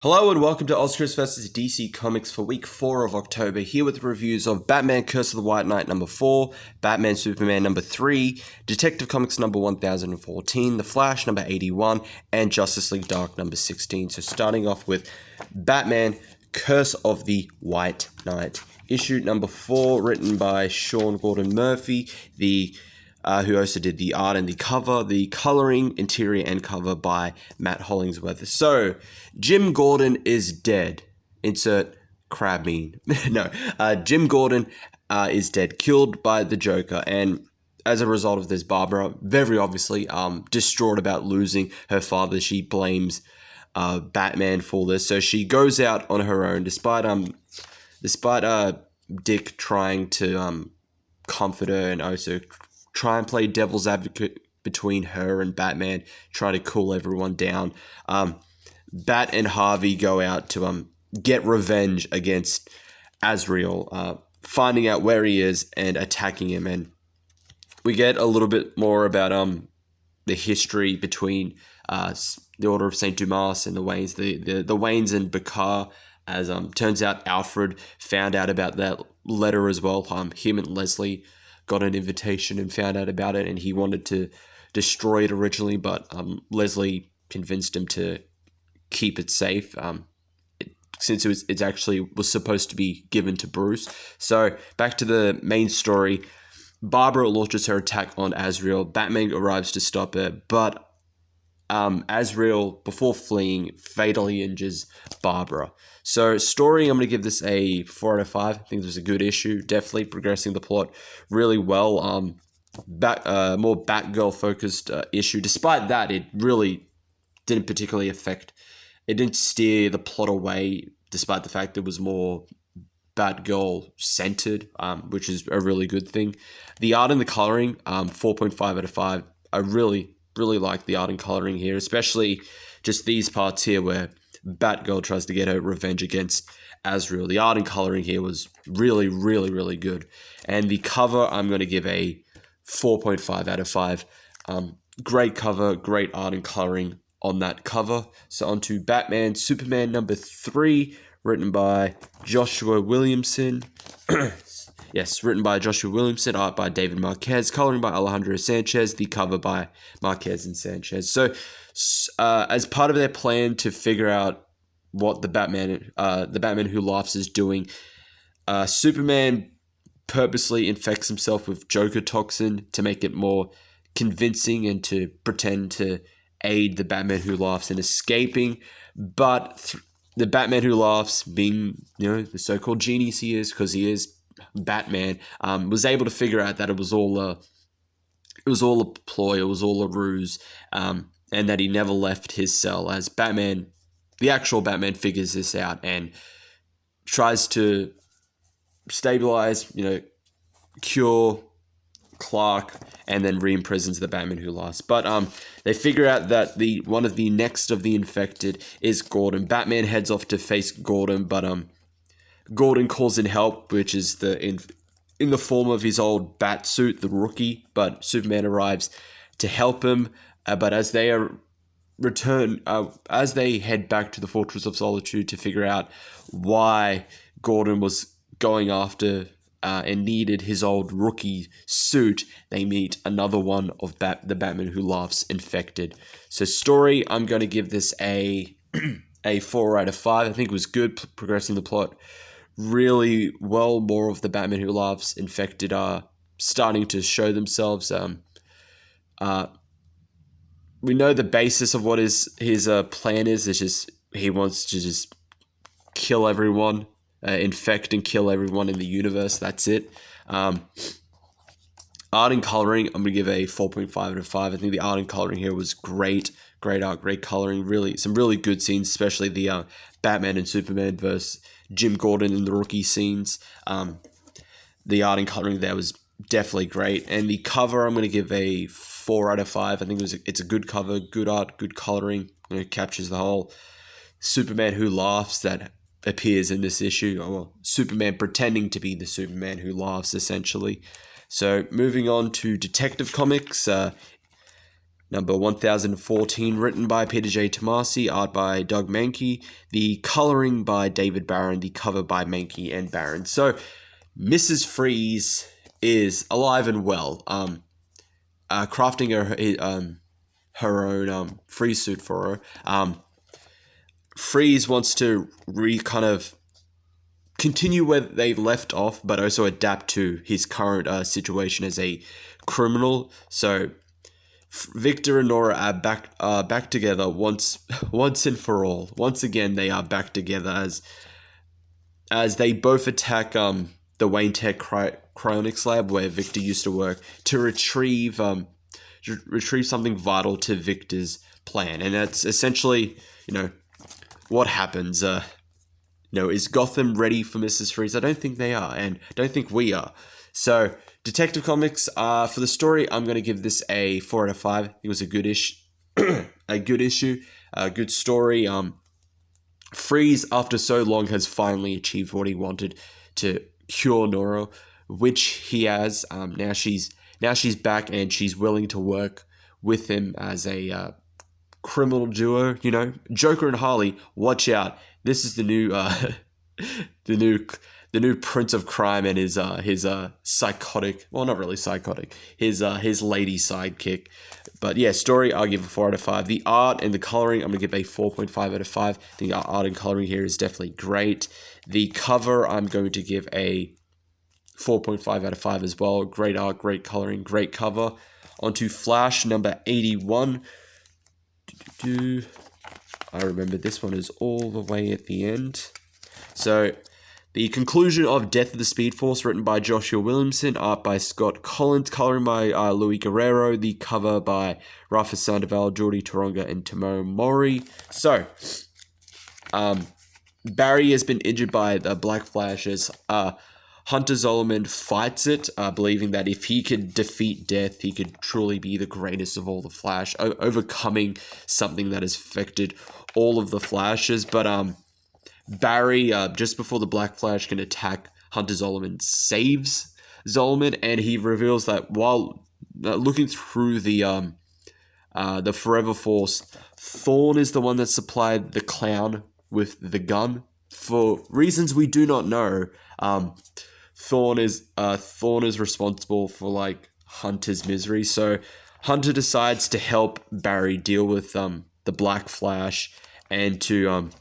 Hello and welcome to Oscars vs. DC Comics for week 4 of October, here with reviews of Batman Curse of the White Knight number 4, Batman Superman number 3, Detective Comics number 1014, The Flash number 81, and Justice League Dark number 16. So starting off with Batman Curse of the White Knight. Issue number 4, written by Sean Gordon Murphy, who also did the art and the cover, the coloring, interior, and cover by Matt Hollingsworth. So, Jim Gordon is dead. Insert crab meme. No, Jim Gordon is dead, killed by the Joker, and as a result of this, Barbara, very obviously, distraught about losing her father. She blames Batman for this, so she goes out on her own, despite Dick trying to comfort her and also try and play devil's advocate between her and Batman, try to cool everyone down. Bat and Harvey go out to get revenge against Azrael, finding out where he is and attacking him. And we get a little bit more about the history between the Order of Saint Dumas and the Waynes, the Waynes and Bakar. As turns out, Alfred found out about that letter as well. Him and Leslie got an invitation and found out about it, and he wanted to destroy it originally, but Leslie convinced him to keep it safe, since it actually was supposed to be given to Bruce. So back to the main story. Barbara launches her attack on Azrael. Batman arrives to stop her, but Azrael, before fleeing, fatally injures Barbara. So story, I'm going to give this a 4 out of 5. I think this was a good issue. Definitely progressing the plot really well. More Batgirl focused issue. Despite that, it really didn't particularly affect. It didn't steer the plot away, despite the fact it was more Batgirl centered, which is a really good thing. The art and the coloring, 4.5 out of 5. I really like the art and coloring here, especially just these parts here where Batgirl tries to get her revenge against Azrael. The art and coloring here was really good. And the cover, I'm going to give a 4.5 out of 5. Great cover, great art and coloring on that cover. So on to Batman Superman number 3, written by Joshua Williamson. Yes, written by Joshua Williamson, art by David Marquez, coloring by Alejandro Sanchez, the cover by Marquez and Sanchez. So, as part of their plan to figure out what the Batman Who Laughs is doing, Superman purposely infects himself with Joker toxin to make it more convincing and to pretend to aid the Batman Who Laughs in escaping. But the Batman Who Laughs, being the so-called genius he is, because he is Batman, was able to figure out that it was all a ploy, it was all a ruse, and that he never left his cell. As Batman, the actual Batman, figures this out and tries to stabilize, cure Clark, and then re-imprisons the Batman Who Laughs. But they figure out that one of the next of the infected is Gordon. Batman heads off to face Gordon, but Gordon calls in help, which is in the form of his old bat suit, the Rookie. But Superman arrives to help him. But as they as they head back to the Fortress of Solitude to figure out why Gordon was going after and needed his old Rookie suit, they meet another one of the Batman Who Laughs infected. So story, I'm going to give this a 4 out of 5. I think it was good, progressing the plot really well. More of the Batman Who Laughs infected are starting to show themselves. We know the basis of what his plan is. It's just he wants to just kill everyone, infect and kill everyone in the universe. That's it. Art and coloring, I'm going to give a 4.5 out of 5. I think the art and coloring here was great. Great art, great coloring. Really, some really good scenes, especially the Batman and Superman versus Jim Gordon in the Rookie scenes. The art and coloring there was definitely great. And the cover, I'm going to give a 4 out of 5. I think it's a good cover, good art, good coloring. It captures the whole Superman Who Laughs that appears in this issue. Well, Superman pretending to be the Superman Who Laughs, essentially. So moving on to Detective Comics. number 1014, written by Peter J. Tomasi, art by Doug Mankey, the coloring by David Barron, the cover by Mankey and Barron. So, Mrs. Freeze is alive and well, crafting her own freeze suit for her. Freeze wants to kind of continue where they left off, but also adapt to his current situation as a criminal. So Victor and Nora are back together once and for all. Once again, they are back together as they both attack the Wayne Tech cryonics lab where Victor used to work to retrieve something vital to Victor's plan, and that's essentially what happens. Is Gotham ready for Mrs. Freeze? I don't think they are, and I don't think we are. So, Detective Comics, for the story, I'm going to give this a 4 out of 5. It was a good issue, a good story. Freeze, after so long, has finally achieved what he wanted to cure Nora, which he has. Now she's back, and she's willing to work with him as a criminal duo. Joker and Harley, watch out. This is the new the new Prince of Crime and his psychotic, well, not really psychotic, his lady sidekick. But yeah, story, I'll give a 4 out of 5. The art and the coloring, I'm gonna give a 4.5 out of 5. The art and coloring here is definitely great. The cover, I'm going to give a 4.5 out of 5 as well. Great art, great coloring, great cover. Onto Flash number 81. I remember this one is all the way at the end. So, the conclusion of Death of the Speed Force, written by Joshua Williamson, art by Scott Collins, coloring by Louis Guerrero, the cover by Rafa Sandoval, Jordi Toronga, and Tomo Mori. So, Barry has been injured by the Black Flash as Hunter Zolomon fights it, believing that if he could defeat death, he could truly be the greatest of all the Flash, overcoming something that has affected all of the Flashes. But Barry, just before the Black Flash can attack Hunter Zolomon, saves Zolomon, and he reveals that while looking through the Forever Force, Thawne is the one that supplied the clown with the gun. For reasons we do not know, Thawne is responsible for Hunter's misery. So Hunter decides to help Barry deal with the Black Flash and to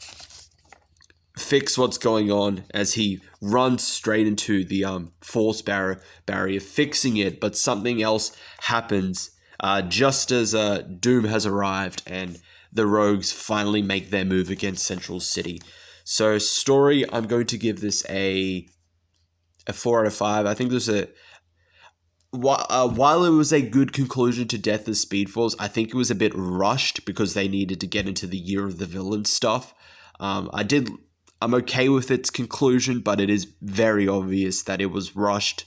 fix what's going on as he runs straight into the force barrier, fixing it, but something else happens just as Doom has arrived and the Rogues finally make their move against Central City. So story, I'm going to give this a 4 out of 5. I think there's while it was a good conclusion to Death of Speed Force, I think it was a bit rushed because they needed to get into the Year of the Villain stuff. I'm okay with its conclusion, but it is very obvious that it was rushed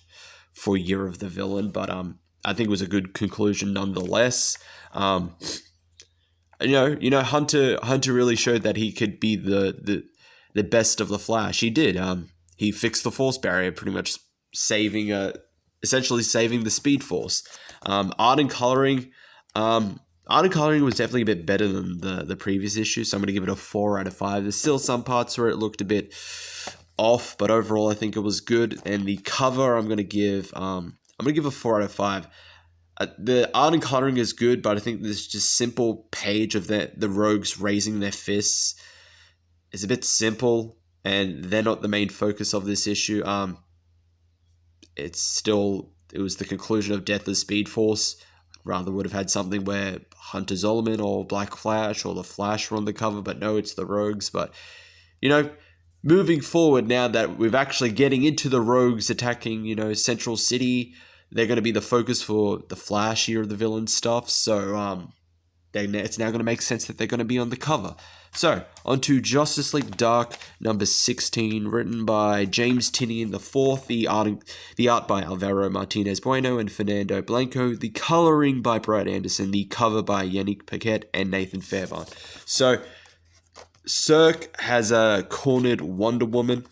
for Year of the Villain. But I think it was a good conclusion nonetheless. Hunter really showed that he could be the best of the Flash. He did. He fixed the force barrier, pretty much essentially saving the Speed Force. Art and coloring was definitely a bit better than the previous issue, so I'm going to give it a 4 out of 5. There's still some parts where it looked a bit off, but overall I think it was good. And the cover, I'm going to give a 4 out of 5. The art and coloring is good, but I think this just simple page of the Rogues raising their fists is a bit simple, and they're not the main focus of this issue. It was the conclusion of Death of Speed Force. Rather would have had something where Hunter Zolomon or Black Flash or the Flash were on the cover, but no, it's the Rogues. But, moving forward, now that we're actually getting into the Rogues attacking, Central City, they're going to be the focus for the Flash Year of the Villain stuff. So, it's now going to make sense that they're going to be on the cover. So, onto Justice League Dark number 16, written by James Tynion IV, the art by Alvaro Martinez Bueno and Fernando Blanco, the coloring by Brad Anderson, the cover by Yannick Paquette and Nathan Fairbairn. So, Cirque has cornered Wonder Woman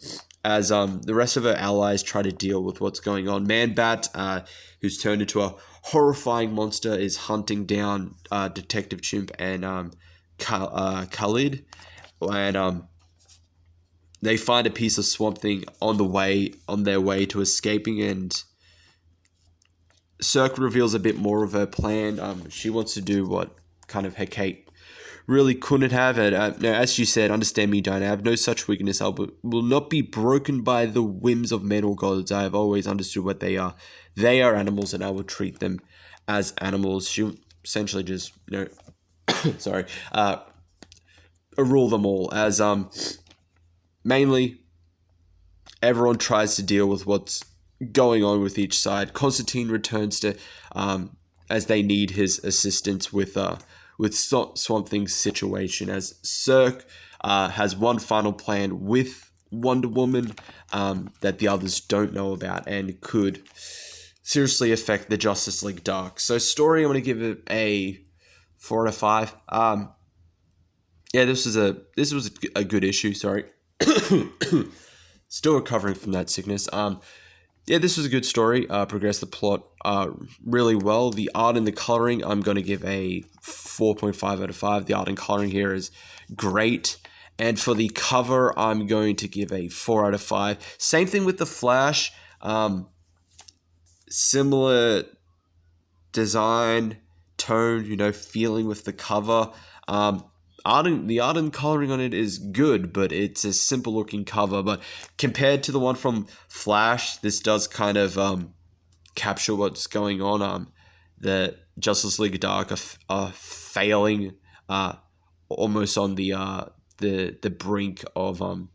as the rest of her allies try to deal with what's going on. Man-Bat, who's turned into a horrifying monster is hunting down Detective Chimp and Khalid, and they find a piece of Swamp Thing on their way to escaping, and Cirque reveals a bit more of her plan. She wants to do what kind of Hecate really couldn't have. And now, as she said, understand me, Diana, I have no such weakness. I will not be broken by the whims of men or gods. I have always understood what they are. They are animals, and I will treat them as animals. She essentially just, sorry, rule them all as mainly everyone tries to deal with what's going on with each side. Constantine returns to as they need his assistance with Swamp Thing's situation, as Cirque has one final plan with Wonder Woman that the others don't know about and could seriously affect the Justice League Dark. So story, I'm going to give it a 4 out of 5. Yeah, this was a good issue. Sorry, still recovering from that sickness. Yeah, this was a good story. Progressed the plot really well. The art and the coloring, I'm going to give a 4.5 out of 5. The art and coloring here is great. And for the cover, I'm going to give a 4 out of 5. Same thing with the Flash. Similar design, tone, feeling with the cover. The art and coloring on it is good, but it's a simple looking cover. But compared to the one from Flash, this does kind of capture what's going on. The Justice League Dark are failing, almost on the brink of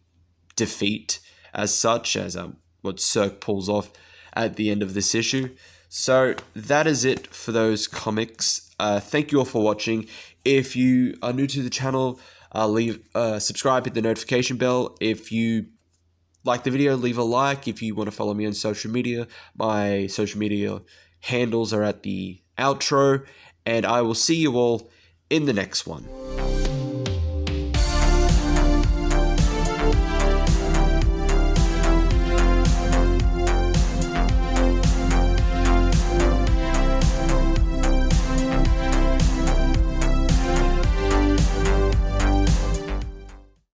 defeat as such, as what Cirque pulls off at the end of this issue. So that is it for those comics. Thank you all for watching. If you are new to the channel, subscribe, hit the notification bell. If you like the video, leave a like. If you want to follow me on social media, my social media handles are at the outro, and I will see you all in the next one.